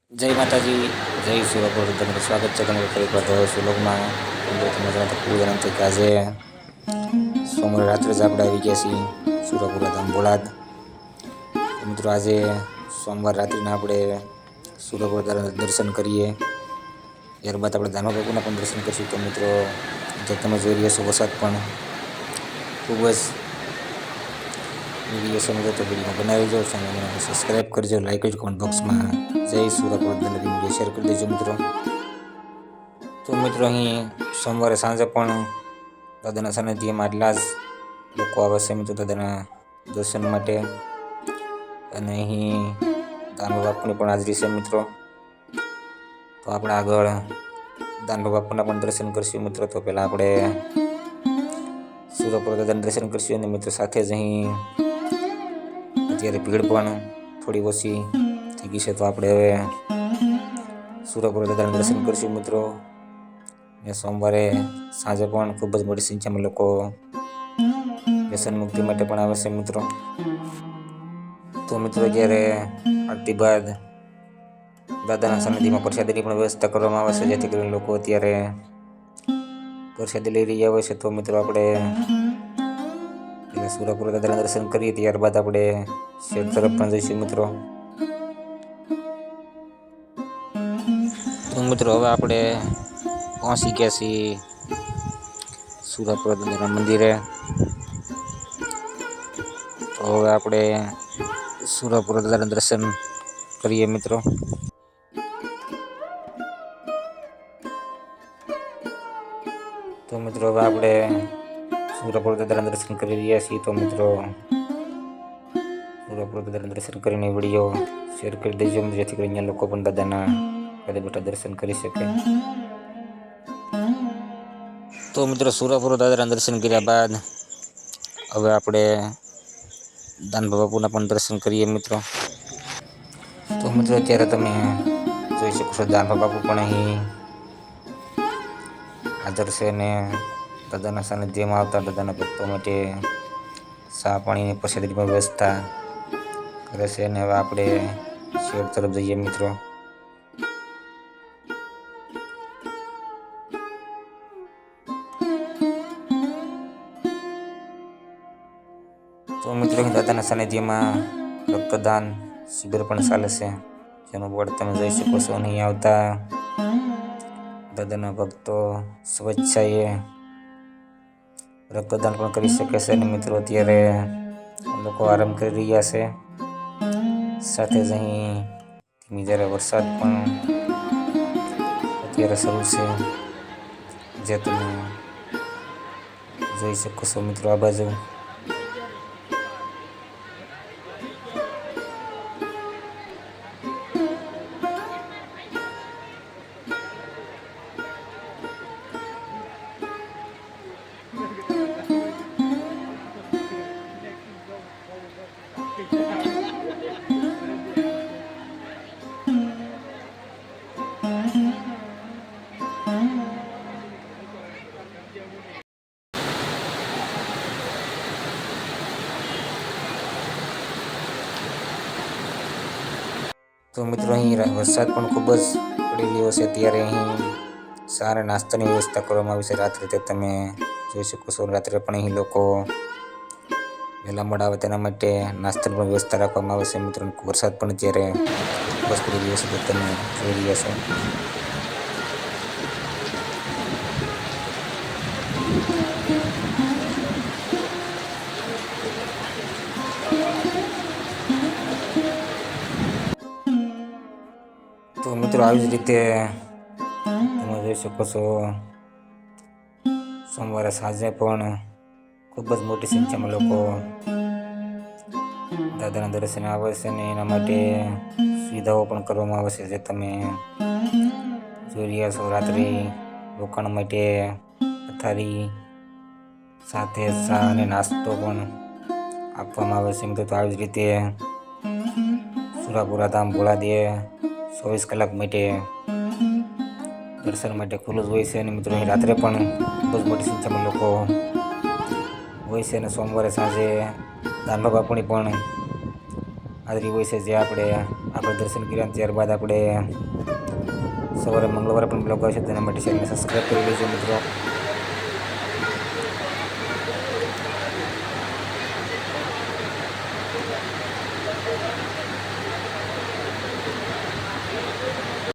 જય માતાજી, જય સુરપુર. તમારું સ્વાગત છે તમારું ફરી એકવાર તો સુલોકમાં. મજામાં તો ખૂબ આનંદ છે કે આજે સોમવારે રાત્રે જ આપણે આવી ગયા છીએ સુરપુરા ધામ બોલાદ. તો મિત્રો આજે સોમવાર રાત્રિના આપણે સુરપુરા દર્શન કરીએ. ત્યારબાદ આપણે દાનવ બાપુના પણ દર્શન કરીશું. તો મિત્રો જે તમે જોઈ રહ્યા છો વરસાદ પણ ખૂબ જ વિડીયો છે મિત્રો, તો વિડીયો બનાવી જો, ચેનલને સબસ્ક્રાઈબ કરજો, લાઈક કરજો, કોમેન્ટ બોક્સમાં જય સુરપુર વિડીયો શેર કરી દેજો મિત્રો. તો મિત્રો અહીં સોમવારે સાંજે પણ દાદાના સાનિધ્યમાં આટલા જ લોકો આવે છે મિત્રો દાદાના દર્શન માટે. અને અહીં દાનવ બાપુની પણ હાજરી છે મિત્રો. તો આપણે આગળ દાનવ બાપુના પણ દર્શન કરીશું મિત્રો. તો પહેલાં આપણે સુરપુર દાદાના દર્શન કરીશું અને મિત્રો સાથે જ અહીં અત્યારે ભીડ પણ થોડી ઓછી થઈ ગઈ છે. તો આપણે હવે સુરપુર દાદાના દર્શન કરીશું મિત્રો. ને સોમવારે સાંજે પણ ખૂબ જ મોટી સંખ્યામાં લોકો વ્યસન મુક્તિ માટે પણ આવે છે મિત્રો. તો મિત્રો જ્યારે આરતી બાદ દાદાના સાનિધ્યમાં પ્રસાદીની પણ વ્યવસ્થા કરવામાં આવે છે, જેથી કરીને લોકો અત્યારે પ્રસાદી લઈ રહ્યા હોય છે. તો મિત્રો આપણે સુરપુર દાદાના દર્શન કરીએ, ત્યારબાદ આપણે શેઠ તરફ પણ જઈશું મિત્રો. તો મિત્રો હવે આપણે પહોંચી ગયા છીએ સુરપુર દાદાના મંદિરે. તો હવે આપણે સુરપુર દાદાના દર્શન કરીએ મિત્રો. તો મિત્રો હવે આપણે સુરપુર દાદાના દર્શન કરી રહ્યા છીએ. તો મિત્રો સુરપુર દાદાના દર્શન કરીને વિડીયો શેર કરી દેજો, જેથી કરીને લોકો પણ દાદાના ઘરે બેઠા દર્શન કરી શકે. તો મિત્રો સુરપુર દાદાના દર્શન કર્યા બાદ હવે આપણે દાનવ બાપુના પણ દર્શન કરીએ મિત્રો. તો મિત્રો અત્યારે તમે જોઈ શકો છો દાનવ બાપુ પણ અહીં હાજર છે ને દાદાના સાનિધ્યમાં આવતા દાદાના ભક્તો માટે ચા પાણીની પ્રસાદીની પણ વ્યવસ્થા કરે છે. અને હવે આપણે શેઠ તરફ જઈએ મિત્રો. તો મિત્રો દાદાના સાનિધ્યમાં રક્તદાન શિબિર પણ ચાલે છે, જેનું બોર્ડ તમે જોઈ શકો છો. અહીં આવતા દાદાના ભક્તો સ્વેચ્છાએ રક્તદાન પણ કરી શકે છે. અને મિત્રો અત્યારે લોકો આરામ કરી રહ્યા છે. સાથે જ અહીં ધીમી જ્યારે વરસાદ પણ અત્યારે શરૂ છે, જે તમે જોઈ શકો છો મિત્રો આ બાજુ. તો મિત્રો અહીં વરસાદ પણ ખૂબ જ પડી રહ્યો છે, ત્યારે અહીં સારા નાસ્તાની વ્યવસ્થા કરવામાં આવી છે રાત્રે. તે તમે જોઈ શકો છો. રાત્રે પણ અહીં લોકો વહેલા મોડા આવે તેના માટે નાસ્તાની પણ વ્યવસ્થા રાખવામાં આવે છે મિત્રો. વરસાદ પણ અત્યારે ખૂબ જ પડી રહ્યો છે, તે તમે જોઈ રહ્યા છો. તો મિત્રો આવી જ રીતે તમે જોઈ શકો છો સોમવારે સાંજે પણ ખૂબ જ મોટી સંખ્યામાં લોકો દાદાના દર્શને આવે છે, અને એના માટે સુવિધાઓ પણ કરવામાં આવે છે, જે તમે જોઈ રહ્યા છો. રાત્રે રોકાણ માટે પથારી સાથે ચા અને નાસ્તો પણ આપવામાં આવે છે મિત્રો. તો આવી જ રીતે સુરપુરા ધામ બોલાદે 24 કલાક માટે દર્શન માટે ખુલ્લું જ હોય છે. અને મિત્રો અહીં રાત્રે પણ ખૂબ જ મોટી સંખ્યામાં લોકો હોય છે. અને સોમવારે સાંજે દાનવ બાપુની પણ હાજરી હોય છે, જે આપણે આપણે દર્શન કર્યા ત્યારબાદ આપણે સવારે મંગળવારે પણ બ્લોગ આવશે, તેના માટે ચેનલને સબસ્ક્રાઈબ કરી લેજો મિત્રો.